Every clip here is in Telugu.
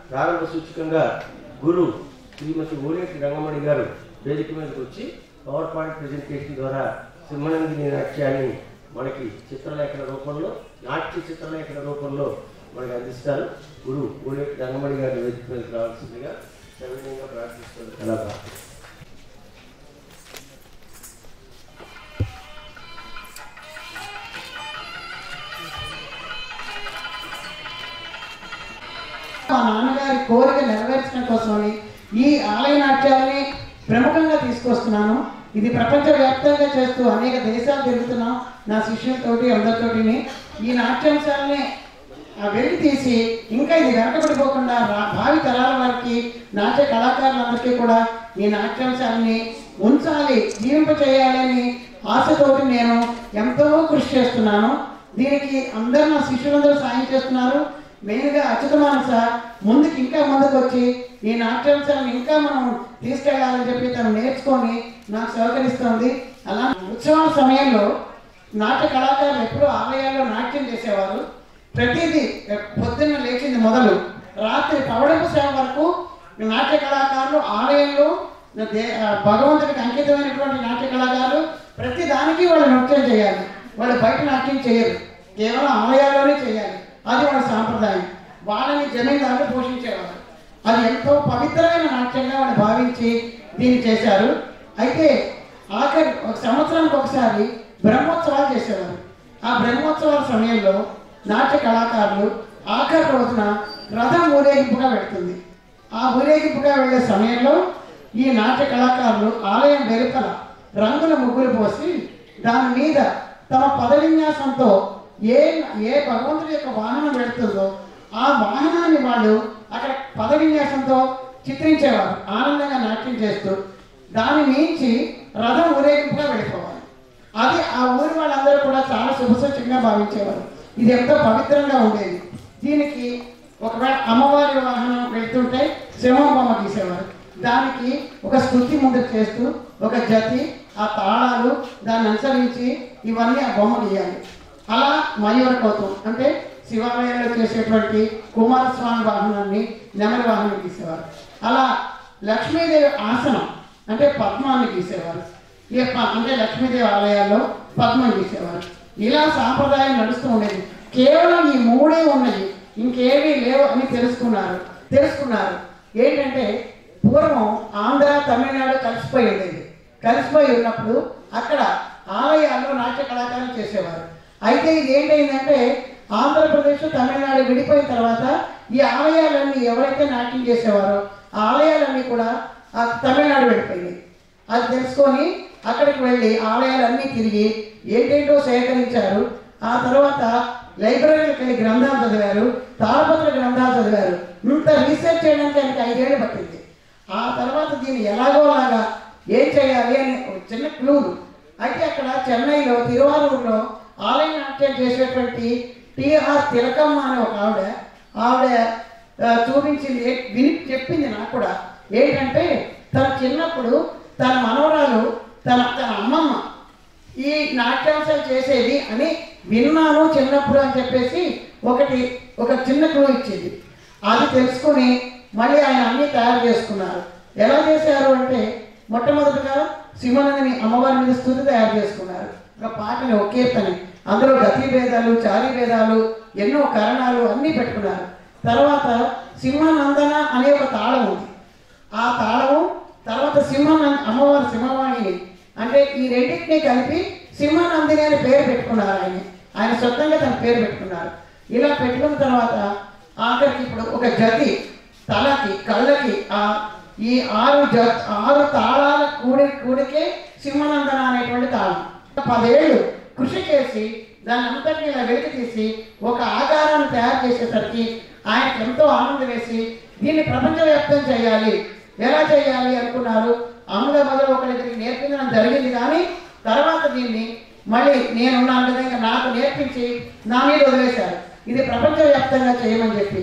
ప్రారంభ సూచకంగా గురు శ్రీమతి ఓలేటి రంగమణి గారు వేదిక మీదకి వచ్చి పవర్ పాయింట్ ప్రెజెంటేషన్ ద్వారా సింహనందిని నాట్యాన్ని మనకి చిత్రలేఖన రూపంలో నాట్య చిత్రలేఖన రూపంలో మనకి అందిస్తారు. గురు ఓలేటి రంగమణి గారి వేదిక మీదకి రావాల్సిందిగా సవినయంగా ప్రార్థిస్తారు. అలాగా మా నాన్నగారి కోరిక నెరవేర్చడం కోసమని ఈ ఆలయ నాట్యాలని ప్రముఖంగా తీసుకొస్తున్నాను. ఇది ప్రపంచవ్యాప్తంగా చేస్తూ అనేక దేశాలు తిరుగుతున్నాం నా శిష్యులతోటి అందరితోటిని. ఈ నాట్యాంశాలని వెలికి తీసి ఇంకా ఇది వెనకబడిపోకుండా భావి తరాల వారికి నాట్య కళాకారులందరికీ కూడా ఈ నాట్యాంశాలని ఉంచాలి, జీవింపచేయాలి అని ఆశతోటి నేను ఎంతో కృషి చేస్తున్నాను. దీనికి అందరూ నా శిష్యులందరూ సాయం చేస్తున్నారు. మెయిన్గా అచ్యుత మానస ముందుకు ఇంకా ముందుకు వచ్చి ఈ నాట్యాంశాలను ఇంకా మనం తీసుకెళ్లాలని చెప్పి తను నేర్చుకొని నాకు సహకరిస్తుంది. అలా ఉత్సవాల సమయంలో నాట్య కళాకారులు ఎప్పుడూ ఆలయాల్లో నాట్యం చేసేవారు. ప్రతిదీ పొద్దున్న లేచింది మొదలు రాత్రి పవడపు సేవ వరకు నాట్య కళాకారులు ఆలయంలో భగవంతుడికి అంకితమైనటువంటి నాట్య కళాకారులు ప్రతి దానికి వాళ్ళు నృత్యం చేయాలి. వాళ్ళు బయట నాట్యం చేయరు, కేవలం ఆలయాల్లోనే చేయాలి. అది వాళ్ళ సాంప్రదాయం. వాళ్ళని జమీందారులు పోషించేవారు. అది ఎంతో పవిత్రమైన నాట్యంగా వాళ్ళు భావించి దీన్ని చేశారు. అయితే ఆఖరి ఒక సంవత్సరానికి ఒకసారి బ్రహ్మోత్సవాలు చేసేవారు. ఆ బ్రహ్మోత్సవాల సమయంలో నాట్య కళాకారులు ఆఖరి రోజున రథం ఊరేగింపుగా వెళుతుంది. ఆ ఊరేగింపుగా వెళ్ళే సమయంలో ఈ నాట్య కళాకారులు ఆలయం వెలుపల రంగుల ముగ్గులు పోసి దాని మీద తమ పదవిన్యాసంతో ఏ భగవంతుడి యొక్క వాహనం వెళుతుందో ఆ వాహనాన్ని వాళ్ళు అక్కడ పదవిన్యాసంతో చిత్రించేవారు, ఆనందంగా నాట్యం చేస్తూ. దాన్ని మించి రథం ఊరేగింపుగా వెళ్ళిపోవాలి. అది ఆ ఊరి వాళ్ళందరూ కూడా చాలా శుభసూచకంగా భావించేవారు. ఇది ఎంతో పవిత్రంగా ఉండేది. దీనికి ఒకవేళ అమ్మవారి వాహనం వెళ్తుంటే సింహం బొమ్మ గీసేవారు. దానికి ఒక స్తుతి ముందుకు చేస్తూ ఒక జతి, ఆ తాళాలు దాన్ని అనుసరించి ఇవన్నీ ఆ బొమ్మ గీయాలి. అలా మయూరకౌతం అంటే శివాలయాల్లో చేసేటువంటి కుమారస్వామి వాహనాన్ని నెమలి వాహనం గీసేవారు. అలా లక్ష్మీదేవి ఆసనం అంటే పద్మాన్ని గీసేవారు. అంటే లక్ష్మీదేవి ఆలయాల్లో పద్మం గీసేవారు. ఇలా సాంప్రదాయం నడుస్తూ ఉండేది. కేవలం ఈ మూడే ఉన్నది, ఇంకేమీ లేవు అని తెలుసుకున్నారు. ఏంటంటే పూర్వం ఆంధ్ర తమిళనాడు కలిసిపోయి ఉండేది. కలిసిపోయి ఉన్నప్పుడు అక్కడ ఆలయాల్లో నాట్య కళాకారులు చేసేవారు. అయితే ఇది ఏంటంటే ఆంధ్రప్రదేశ్ తమిళనాడు విడిపోయిన తర్వాత ఈ ఆలయాలన్నీ ఎవరైతే నాట్యం చేసేవారో ఆ ఆలయాలన్నీ కూడా తమిళనాడు వెళ్ళిపోయినాయి. అది తెలుసుకొని అక్కడికి వెళ్ళి ఆలయాలన్నీ తిరిగి ఏంటేంటో సేకరించారు. ఆ తర్వాత లైబ్రరీకి వెళ్ళి గ్రంథాలు చదివారు, తాళపత్ర గ్రంథాలు చదివారు. ఇంత రీసెర్చ్ చేయడానికి ఆయనకి 5 ఏళ్ళు పట్టింది. ఆ తర్వాత దీన్ని ఎలాగోలాగా ఏం చేయాలి అని చిన్న క్లూలు. అయితే అక్కడ చెన్నైలో తిరువారూరులో ఆలయ నాట్యం చేసేటువంటి టిఆర్ తిలకమ్మ అనే ఒక ఆవిడ చూపించింది, చెప్పింది నాకు కూడా. ఏంటంటే తన చిన్నప్పుడు తన మనవరాలు తన అమ్మమ్మ ఈ నాట్యాంశాలు చేసేది అని విన్నాను చిన్నప్పుడు అని చెప్పేసి ఒక చిన్న క్లూ ఇచ్చింది. అది తెలుసుకొని మళ్ళీ ఆయన అన్నీ తయారు చేసుకున్నారు. ఎలా చేశారు అంటే మొట్టమొదటిగా సింహనందిని అమ్మవారి మీద స్తుతి తయారు చేసుకున్నారు. ఒక పాటని, ఒక కీర్తని, అందులో గతి భేదాలు, చారి భేదాలు, ఎన్నో కరణాలు అన్నీ పెట్టుకున్నారు. తర్వాత సింహనందన అనే ఒక తాళం ఉంది. ఆ తాళము తర్వాత అమ్మవారి సింహవాణిని అంటే ఈ రెండింటినీ కలిపి సింహనందిని అని పేరు పెట్టుకున్నారు. ఆయన సొంతంగా తన పేరు పెట్టుకున్నారు. ఇలా పెట్టుకున్న తర్వాత ఆఖరికి ఇప్పుడు ఒక జతి తలకి కళ్ళకి ఈ 6 తాళాల కూడికే సింహనందన అనేటువంటి తాళం. 10 ఏళ్ళు కృషి చేసి దాన్ని అంతటినీ ఇలా వెలికి తీసి ఒక ఆకారాన్ని తయారు చేసేసరికి ఆయనకు ఎంతో ఆనందం వేసి దీన్ని ప్రపంచవ్యాప్తం చేయాలి. ఎలా చేయాలి అనుకున్నారు. అమ్ముల మొదలు ఒకరికి నేర్పించడం జరిగింది. కానీ తర్వాత దీన్ని మళ్ళీ నేనున్నాను కదా ఇంకా నాకు నేర్పించి నా మీద వదిలేశారు. ఇది ప్రపంచవ్యాప్తంగా చేయమని చెప్పి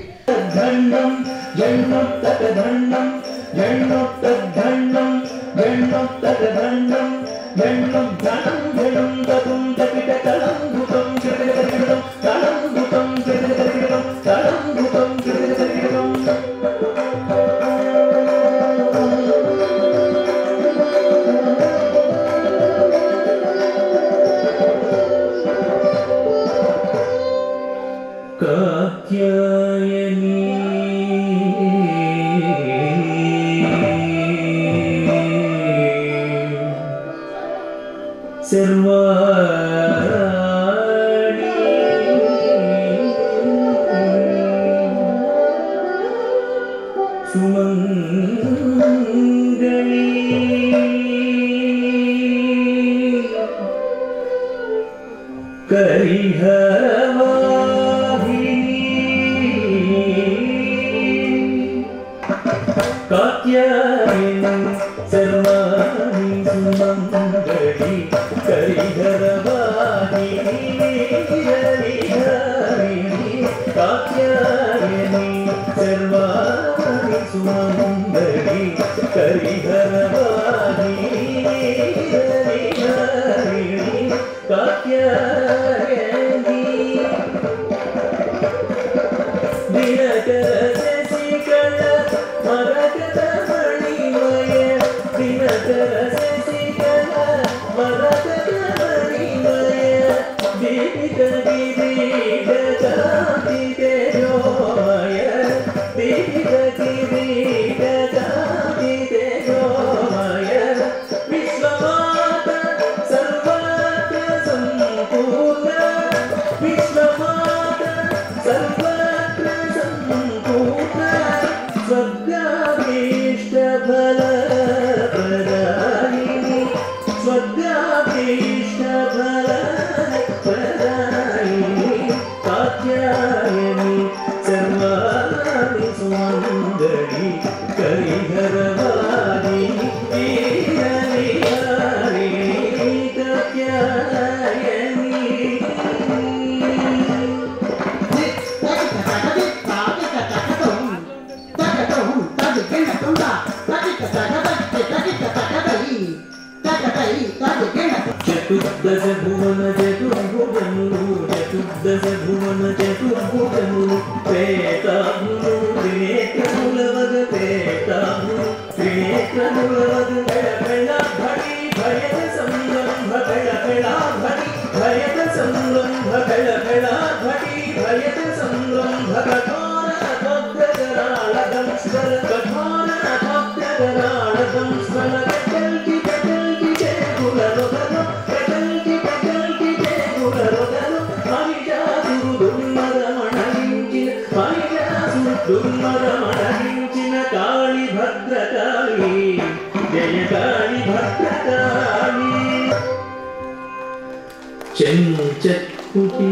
చెంచత్కుటి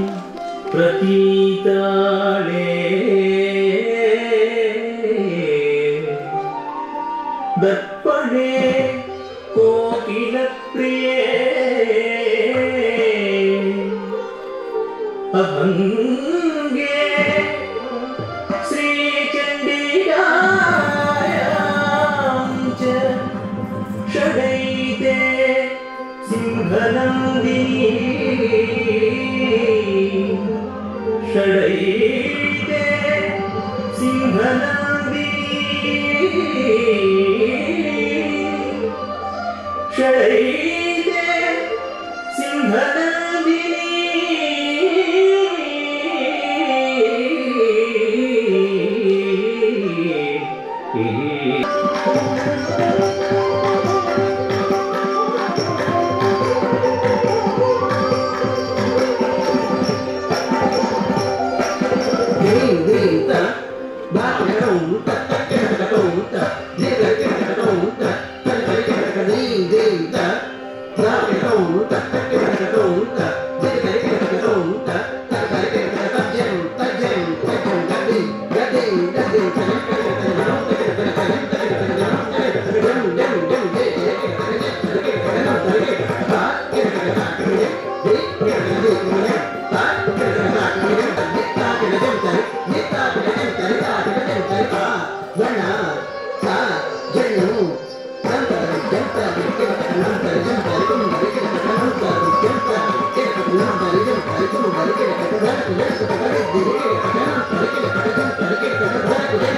ప్రతీతాళే దర్పణే కోకిల ప్రియే అభంగే శ్రీచండికాయాం చ షడైతే సింహనందినీ షడైతే సింహనందినీ షడైతే సింహనందినీ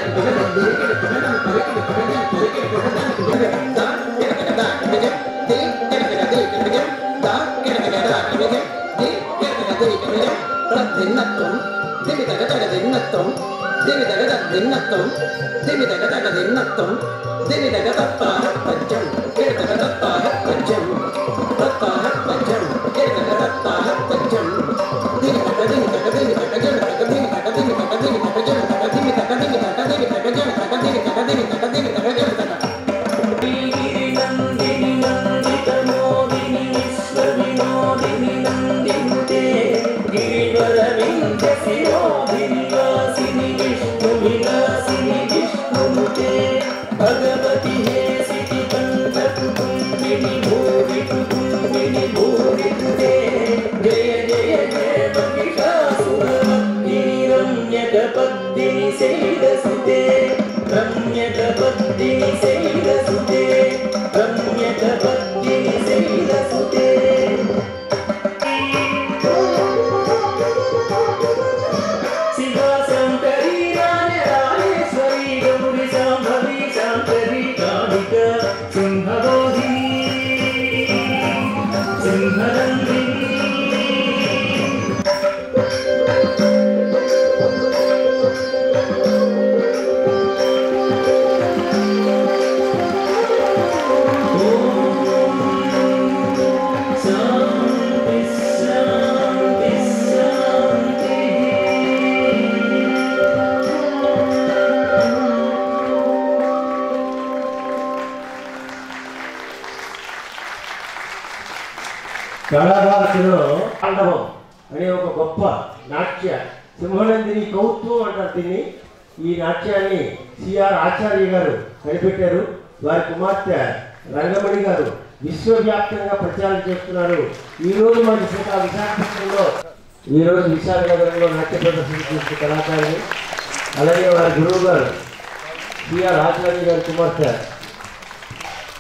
Thank you. కళాభారతిలో తాండవం అనే ఒక గొప్ప నాట్య సింహనందిని కౌత్వం అంటారు దీన్ని. ఈ నాట్యాన్ని సిఆర్ ఆచార్య గారు కనిపెట్టారు. వారి కుమార్తె రంగమణి గారు విశ్వవ్యాప్తంగా ప్రచారం చేస్తున్నారు. ఈరోజు మన విశాఖపట్నంలో విశాఖనగరంలో నాట్య ప్రదర్శన చేసే కళాకారులు, అలాగే వారి గురువు గారు సిఆర్ ఆచార్య గారి కుమార్తె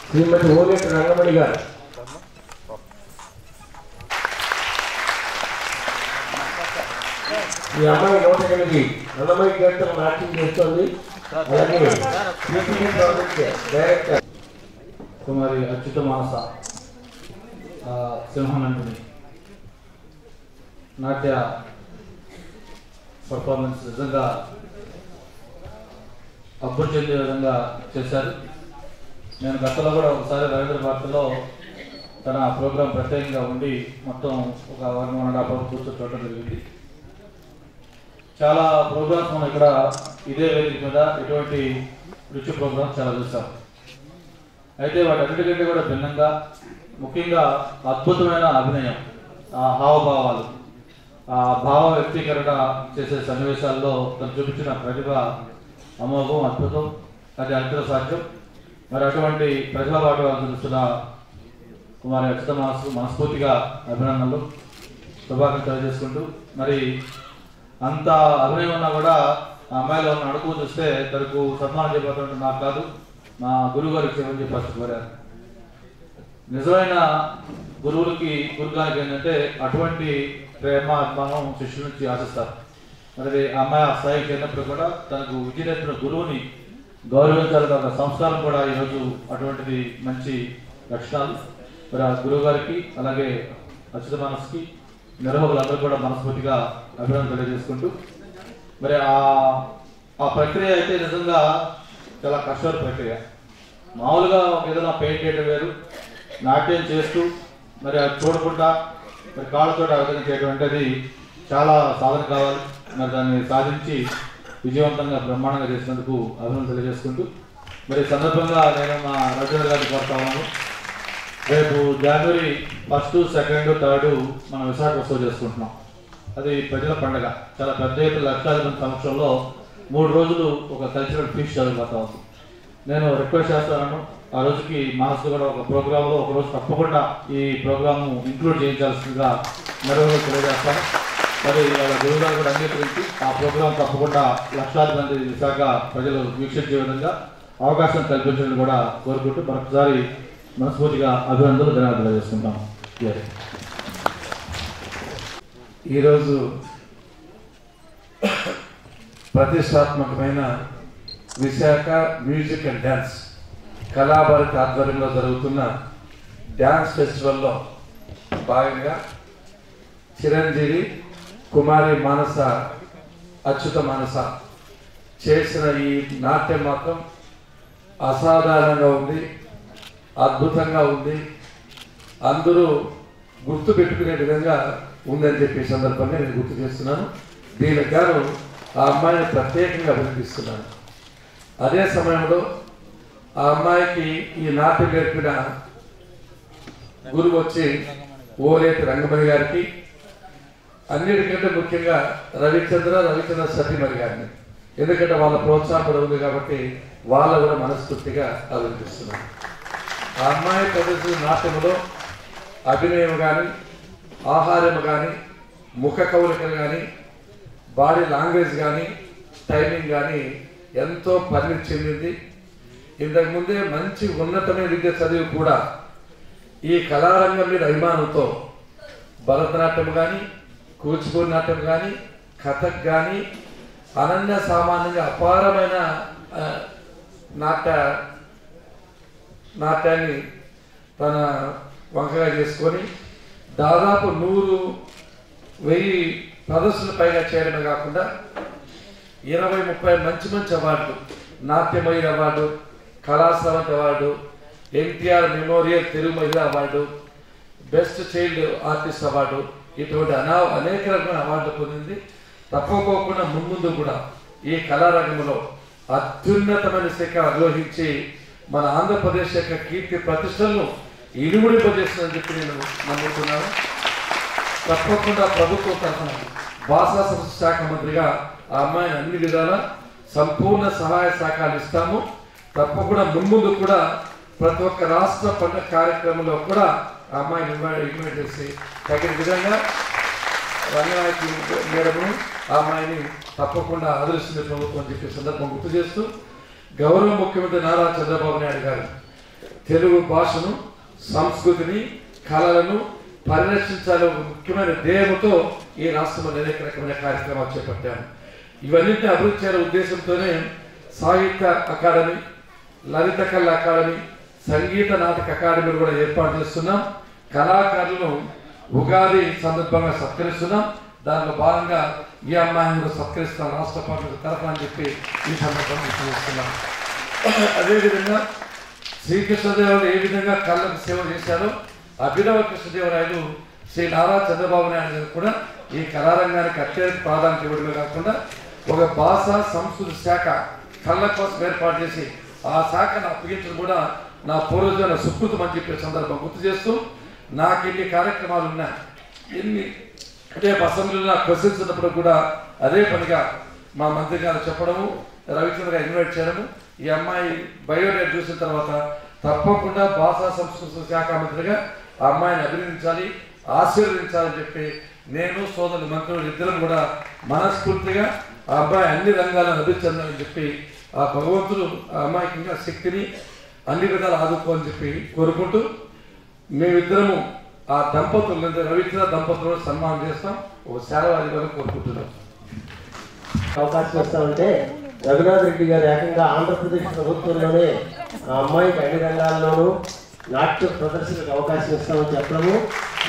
శ్రీమతి ఓలేటి రంగమణి గారు. ఈ అమ్మాయి 108 అన్నమయ్య గంటలు నాట్యం చేస్తుంది. అలాగే డైరెక్టర్ కుమారి అచ్యుత మానస సింహనందిని నాట్య పర్ఫార్మెన్స్ నిజంగా అబ్బురు చెందే విధంగా చేశారు. నేను గతంలో కూడా ఒకసారి రవీంద్ర భారతిలో తన ప్రోగ్రాం ప్రత్యేకంగా ఉండి మొత్తం ఒక 1.5 hours కూర్చొని చూడటం జరిగింది. చాలా ప్రోగ్రామ్స్ మనం ఇక్కడ ఇదే వేదిక మీద ఇటువంటి రుచి ప్రోగ్రామ్స్ చాలా చూసాం. అయితే వాటన్నిటికంటే కూడా భిన్నంగా ముఖ్యంగా అద్భుతమైన అభినయం, ఆ హావభావాలు, ఆ భావ వ్యక్తీకరణ చేసే సన్నివేశాల్లో తను చూపించిన ప్రతిభ అమోఘం, అద్భుతం, అది అంతర సాధ్యం. మరి అటువంటి ప్రతిభా పాఠవాలు చూస్తున్న కుమారి అచ్యుత మనస్ఫూర్తిగా అభినందనలు, శుభాకాంక్షలు తెలియజేసుకుంటూ, మరి అంత అభినయం ఉన్నా కూడా ఆ అమ్మాయిలో ఉన్న అడుగు చూస్తే తనకు సన్మానం చేయబోతుంటే నాకు కాదు, మా గురువు గారికి చెప్పని చెప్పి ఫస్ట్ కోరారు. నిజమైన గురువుగారికి ఏంటంటే అటువంటి ప్రేమ అభిమానం శిష్యుల నుంచి ఆశిస్తారు. మరి ఆ అమ్మాయి ఆ స్థాయికి చేరినప్పుడు కూడా తనకు విద్య నేర్పిన గురువుని గౌరవించాలన్న సంస్కారం కూడా ఈరోజు అటువంటిది మంచి లక్షణాలు. మరి ఆ గురువు గారికి అలాగే అచ్యుత మానస్కి నిర్వాహకులందరూ కూడా మనస్ఫూర్తిగా అభినందన తెలియజేసుకుంటూ, మరి ఆ ప్రక్రియ అయితే నిజంగా చాలా కష్టమైన ప్రక్రియ. మామూలుగా ఏదైనా పెయింట్ చేయడం వేరు, నాట్యం చేస్తూ మరి అది చూడకుండా మరి కాళ్ళతో ఆ విధంగా చేయడం అంటే అది చాలా సాధన కావాలి. మరి దాన్ని సాధించి విజయవంతంగా బ్రహ్మాండంగా చేసినందుకు అభినందన తెలియజేసుకుంటూ, మరి సందర్భంగా నేను మా రచన గారిని కోరుతా ఉన్నాను. రేపు January 1, 2, 3 మనం విశాఖ ఉత్సవం చేసుకుంటున్నాం. అది ప్రజల పండుగ. చాలా పెద్ద ఎత్తున లక్షలాది మంది సమక్షంలో 3 రోజులు ఒక కల్చరల్ ఫీస్ట్ జరుగుతూ ఉంది. నేను రిక్వెస్ట్ చేస్తాను, ఆ రోజుకి మానసు కూడా ఒక ప్రోగ్రాంలో ఒకరోజు తప్పకుండా ఈ ప్రోగ్రామ్ ఇంక్లూడ్ చేయించాల్సిందిగా నిర్వహణ తెలియజేస్తాను. మరి వాళ్ళ గురువుగారు కూడా అంగీకరించి ఆ ప్రోగ్రాం తప్పకుండా లక్షలాది మంది విశాఖ ప్రజలు వీక్షించే విధంగా అవకాశం కల్పించాలని కూడా కోరుకుంటూ మరొకసారి మనస్ఫూర్తిగా అభినందనలు ధన్యవాదాలు చేసుకుంటాం. ఈరోజు ప్రతిష్టాత్మకమైన Visakha music and dance Kalabharathi ఆధ్వర్యంలో జరుగుతున్న డ్యాన్స్ ఫెస్టివల్లో భాగంగా చిరంజీవి కుమారి మానస అచ్యుత మానస చేసిన ఈ నాట్యం మాత్రం అసాధారణంగా ఉంది, అద్భుతంగా ఉంది, అందరూ గుర్తు పెట్టుకునే విధంగా ఉందని చెప్పే సందర్భంగా నేను గుర్తు చేస్తున్నాను. దీనికి గాను ఆ అమ్మాయిని ప్రత్యేకంగా అభినందిస్తున్నాను. అదే సమయంలో ఆ అమ్మాయికి ఈ నాట్యం నేర్పిన గురువు వచ్చి ఓలేటి రంగమణి గారికి, అన్నిటికంటే ముఖ్యంగా రవిచంద్ర సతీమణి గారిని, ఎందుకంటే వాళ్ళ ప్రోత్సాహం ఉంది కాబట్టి వాళ్ళ కూడా మనస్ఫూర్తిగా అభినందిస్తున్నాను. ఆ అమ్మాయి ప్రదర్శించిన నాట్యంలో అభినయం కానీ, ఆహారం కానీ, ముఖ కవలికలు కానీ, బాడీ లాంగ్వేజ్ కానీ, టైమింగ్ కానీ ఎంతో పరిణితి చెందింది. ఇంతకుముందే మంచి ఉన్నతమైన విద్య చదివి కూడా ఈ కళారంగం మీద అభిమానంతో భరతనాట్యం కానీ, కూచిపూడి నాట్యం కానీ, కథక్ కానీ అనన్య సామాన్యంగా అపారమైన నాట్యాన్ని తన వంకగా చేసుకొని దాదాపు 100,000 ప్రదర్శనలు పైగా చేయడమే కాకుండా 20-30 మంచి అవార్డులు, Natyamayuri award, Kalasravanthi award, NTR memorial Telugu Mahila award, best child artist award, ఇటువంటి అనేక రకమైన అవార్డులు పొందింది. తప్పకోకుండా ముందు కూడా ఈ కళారంగంలో అత్యున్నతమైన శాఖ అధిరోహించి మన ఆంధ్రప్రదేశ్ యొక్క కీర్తి ప్రతిష్టలను ఇనుముడింపజేస్తుందని చెప్పి నేను నమ్ముతున్నాను. తప్పకుండా ప్రభుత్వం తరఫున భాషా సంస్కృతి శాఖ మంత్రిగా ఆ అమ్మాయిని అన్ని విధాలా సంపూర్ణ సహాయ సహకారాలు ఇస్తాము. తప్పకుండా ముందు కూడా ప్రతి ఒక్క రాష్ట్ర పండుగ కార్యక్రమంలో కూడా ఆ అమ్మాయిని ఇన్వైట్ చేసి తగిన విధంగా రంగనాయకి మేడము ఆ అమ్మాయిని తప్పకుండా ఆదరిస్తుంది ప్రభుత్వం అని చెప్పే సందర్భం గుర్తు చేస్తూ, గౌరవ ముఖ్యమంత్రి నారా చంద్రబాబు నాయుడు గారు తెలుగు భాషను, సంస్కృతిని, కళలను పరిరక్షించాలని ఒక ముఖ్యమైన ధ్యేయంతో ఈ రాష్ట్రంలో అనేక రకమైన కార్యక్రమాలు చేపట్టాము. ఇవన్నింటినీ అభివృద్ధి చేయాలనే ఉద్దేశంతోనే సాహిత్య అకాడమీ, లలిత కళ అకాడమీ, సంగీత నాటక అకాడమీలు కూడా ఏర్పాటు చేస్తున్నాం. కళాకారులను ఉగాది సందర్భంగా సత్కరిస్తున్నాం. దానిలో భాగంగా ఈ అమ్మాయిని కూడా సత్కరిస్తాం రాష్ట్ర పార్టీ తరఫున అని చెప్పి ఈ సందర్భంగా చేస్తున్నాం. అదేవిధంగా శ్రీకృష్ణదేవుడు ఏ విధంగా కళ్ళకు సేవ చేశారో అభినవ కృష్ణదేవరాయలు శ్రీ నారా చంద్రబాబు నాయుడు గారు కూడా ఈ కళారంగానికి అత్యధిక ప్రాధాన్యత ఇవ్వడమే కాకుండా ఒక భాష సంస్కృతి శాఖ కళ్ళ కోసం ఏర్పాటు చేసి ఆ శాఖను అప్పగించడం కూడా నా పూర్వజుల సుకృతం అని చెప్పే సందర్భం గుర్తు చేస్తూ, నాకు ఎన్ని కార్యక్రమాలు ఉన్నాయి, ఎన్ని రేపు అసెంబ్లీలో నాకు క్వశ్చన్స్ ఉన్నప్పుడు కూడా అదే పనిగా మా మంత్రి గారు చెప్పడము, రవిచంద్ర గారు ఇన్వైట్ చేయడము, ఈ అమ్మాయి బయోడేటా చూసిన తర్వాత తప్పకుండా భాషా సంస్కృతి శాఖ మంత్రిగా ఆ అమ్మాయిని అభినందించాలి, ఆశీర్వదించాలని చెప్పి నేను సోదరులు మంత్రులు ఇద్దరం కూడా మనస్ఫూర్తిగా ఆ అబ్బాయి అన్ని రంగాలను అభివృద్ధి చెందాలని చెప్పి ఆ భగవంతుడు ఆ అమ్మాయికి ఇంకా శక్తిని అన్ని విధాలు ఆదుకోని చెప్పి కోరుకుంటూ, మేమిద్దరము ఆ దంపతులు రవిచంద్ర దంపతులను సన్మానం చేస్తాం. ఒక శాలవాది వరకు కోరుకుంటున్నాం. అవకాశం ఇస్తామంటే రఘునాథ్ రెడ్డి గారు ఏకంగా ఆంధ్రప్రదేశ్ ప్రభుత్వంలోనే ఆ అమ్మాయికి అన్ని రంగాల్లోనూ నాట్య ప్రదర్శనకు అవకాశం ఇస్తామని చెప్పడము,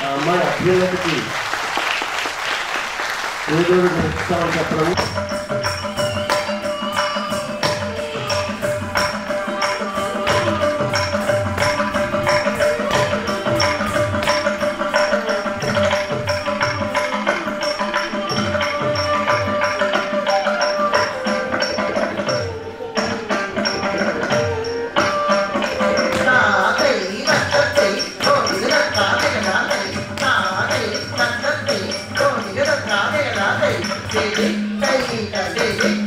ఆ అమ్మాయి అభ్యున్నతికి ఇస్తామని చెప్పడము. Hey,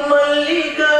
Mallika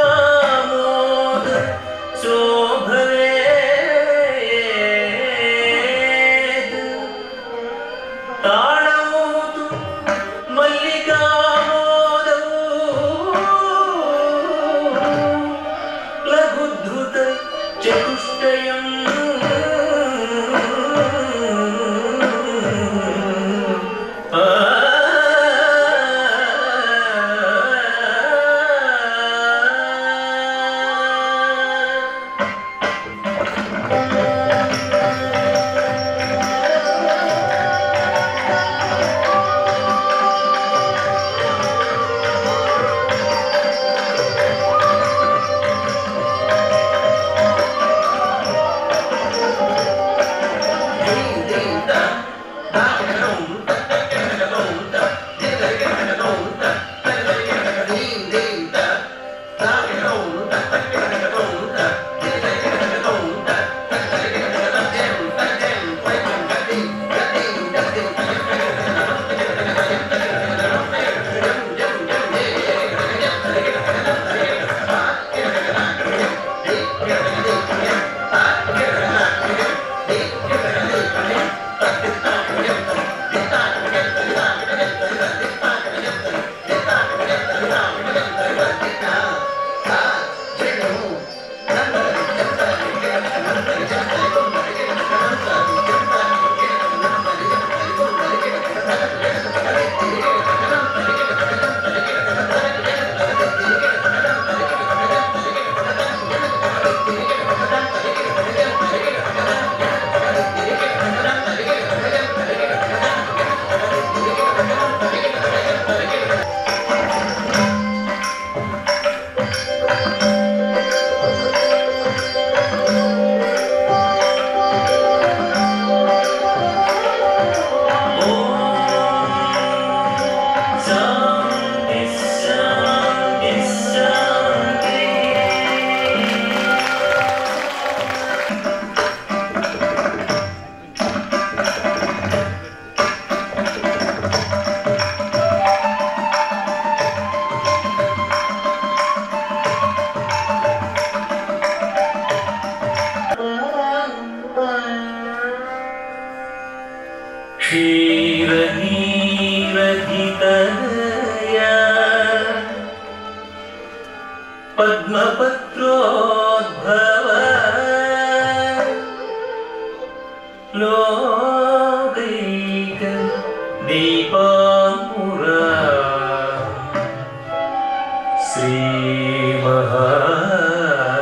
पद्मपत्रोद्भव लोकैक दीपामुरा Shri Mahalakshmi